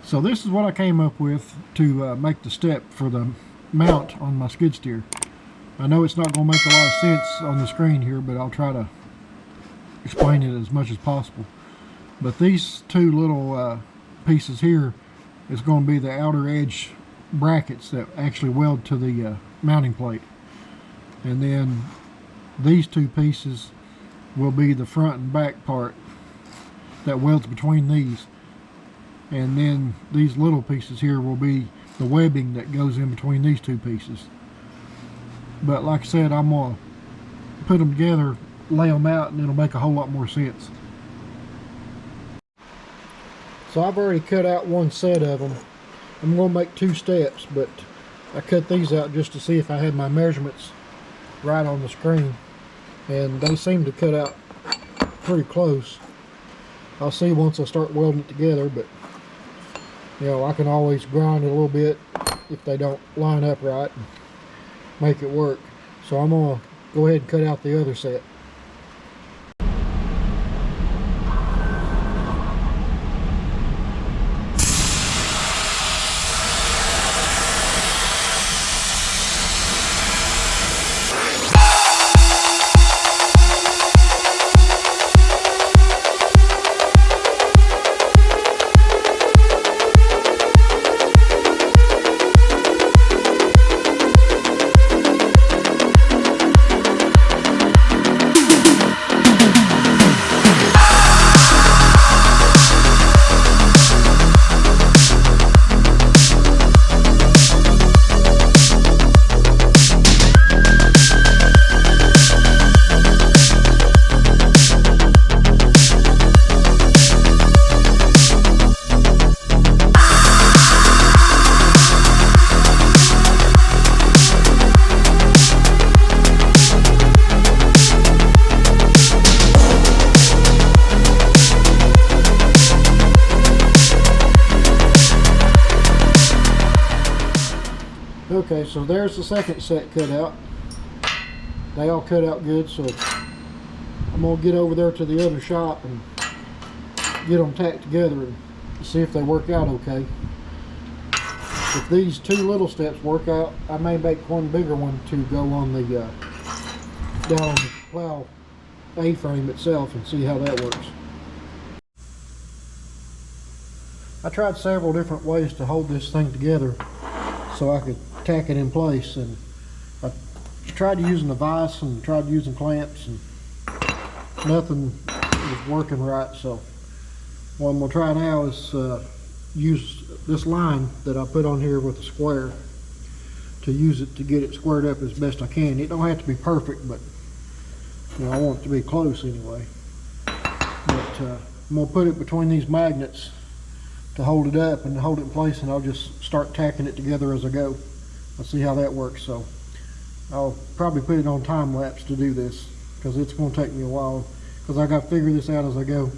So this is what I came up with to make the step for the mount on my skid steer. I know it's not going to make a lot of sense on the screen here, but I'll try to explain it as much as possible. But these two little pieces here is going to be the outer edge brackets that actually weld to the mounting plate. And then these two pieces will be the front and back part that welds between these. And then these little pieces here will be the webbing that goes in between these two pieces. But like I said, I'm going to put them together, lay them out, and it'll make a whole lot more sense. So I've already cut out one set of them. I'm going to make two steps, but I cut these out just to see if I had my measurements right on the screen. And they seem to cut out pretty close. I'll see once I start welding it together, but you know, I can always grind it a little bit if they don't line up right and make it work. So I'm going to go ahead and cut out the other set. Okay, so there's the second set cut out. They all cut out good, so I'm going to get over there to the other shop and get them tacked together and see if they work out okay. If these two little steps work out, I may make one bigger one to go on the down on the plow A-frame itself and see how that works. I tried several different ways to hold this thing together so I could tack it in place, and I tried using a vise and tried using clamps, and nothing was working right. So what I'm going to try now is use this line that I put on here with a square to use it to get it squared up as best I can. It don't have to be perfect, but you know, I want it to be close anyway. But I'm going to put it between these magnets to hold it up and hold it in place, and I'll just start tacking it together as I go. I'll see how that works. So I'll probably put it on time lapse to do this, because it's going to take me a while, because I got to figure this out as I go.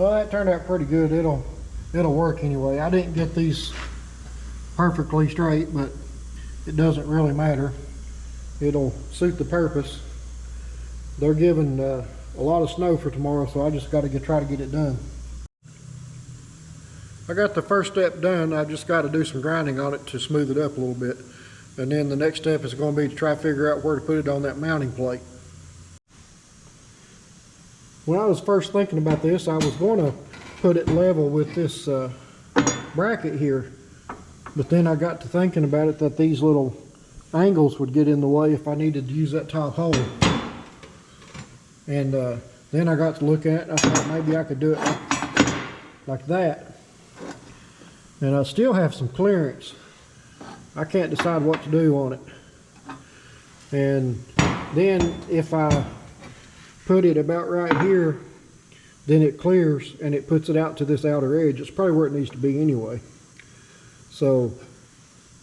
Well, that turned out pretty good. It'll work anyway. I didn't get these perfectly straight, but it doesn't really matter. It'll suit the purpose. They're giving a lot of snow for tomorrow, so I just got to try to get it done. I got the first step done. I just got to do some grinding on it to smooth it up a little bit. And then the next step is going to be to try to figure out where to put it on that mounting plate. When I was first thinking about this, I was going to put it level with this bracket here. But then I got to thinking about it that these little angles would get in the way if I needed to use that top hole. And then I got to look at it, I thought maybe I could do it like that. And I still have some clearance. I can't decide what to do on it. And then if I put it about right here, then it clears and it puts it out to this outer edge. It's probably where it needs to be anyway. So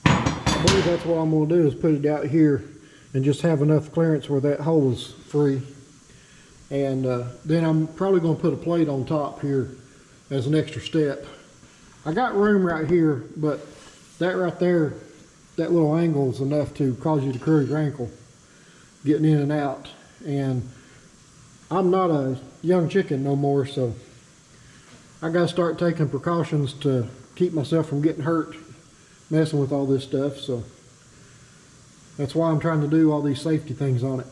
I believe that's what I'm going to do, is put it out here and just have enough clearance where that hole is free. And then I'm probably going to put a plate on top here as an extra step. I got room right here, but that right there, that little angle is enough to cause you to curl your ankle getting in and out. And I'm not a young chicken no more, so I got to start taking precautions to keep myself from getting hurt messing with all this stuff. So that's why I'm trying to do all these safety things on it.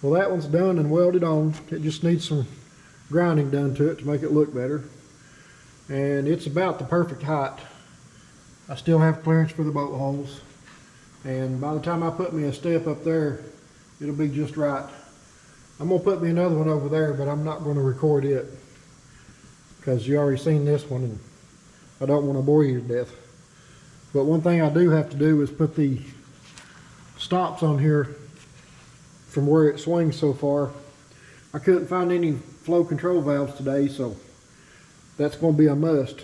Well, that one's done and welded on. It just needs some grinding done to it to make it look better. And it's about the perfect height. I still have clearance for the bolt holes. And by the time I put me a step up there, it'll be just right. I'm gonna put me another one over there, but I'm not gonna record it because you already seen this one and I don't want to bore you to death. But one thing I do have to do is put the stops on here from where it swings so far. I couldn't find any flow control valves today, so that's going to be a must.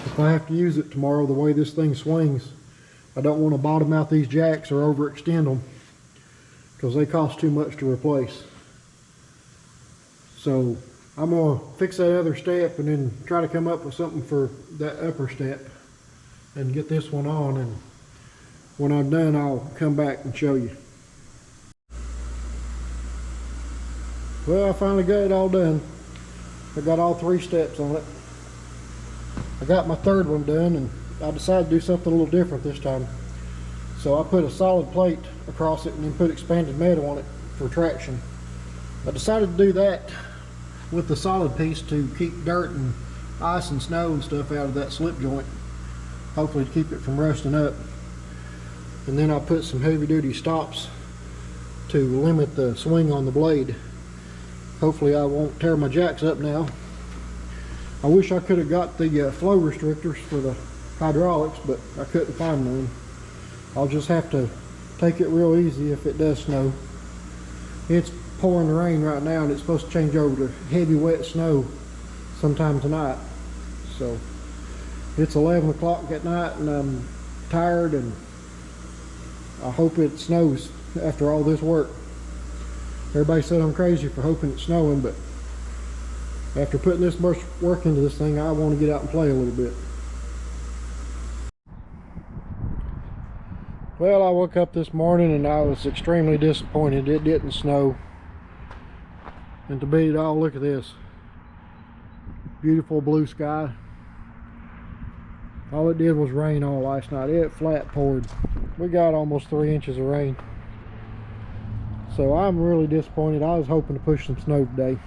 If I have to use it tomorrow the way this thing swings, I don't want to bottom out these jacks or overextend them because they cost too much to replace. So I'm gonna fix that other step and then try to come up with something for that upper step and get this one on, and when I'm done I'll come back and show you. Well, I finally got it all done. I got all 3 steps on it. I got my 3rd one done, and I decided to do something a little different this time. So I put a solid plate across it and then put expanded metal on it for traction. I decided to do that with the solid piece to keep dirt and ice and snow and stuff out of that slip joint, hopefully to keep it from rusting up. And then I put some heavy duty stops to limit the swing on the blade. Hopefully I won't tear my jacks up now. I wish I could have got the flow restrictors for the hydraulics, but I couldn't find none. I'll just have to take it real easy if it does snow. It's pouring rain right now, and it's supposed to change over to heavy wet snow sometime tonight. So it's 11 o'clock at night and I'm tired, and I hope it snows after all this work. Everybody said I'm crazy for hoping it's snowing, but after putting this much work into this thing, I want to get out and play a little bit. Well, I woke up this morning and I was extremely disappointed. It didn't snow. And to beat it all, look at this. Beautiful blue sky. All it did was rain all last night. It flat poured. We got almost 3 inches of rain. So I'm really disappointed. I was hoping to push some snow today.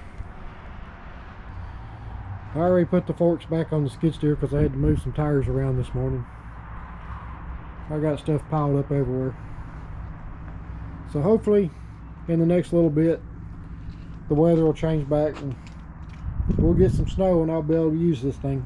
I already put the forks back on the skid steer because I had to move some tires around this morning. I got stuff piled up everywhere. So hopefully in the next little bit the weather will change back and we'll get some snow and I'll be able to use this thing.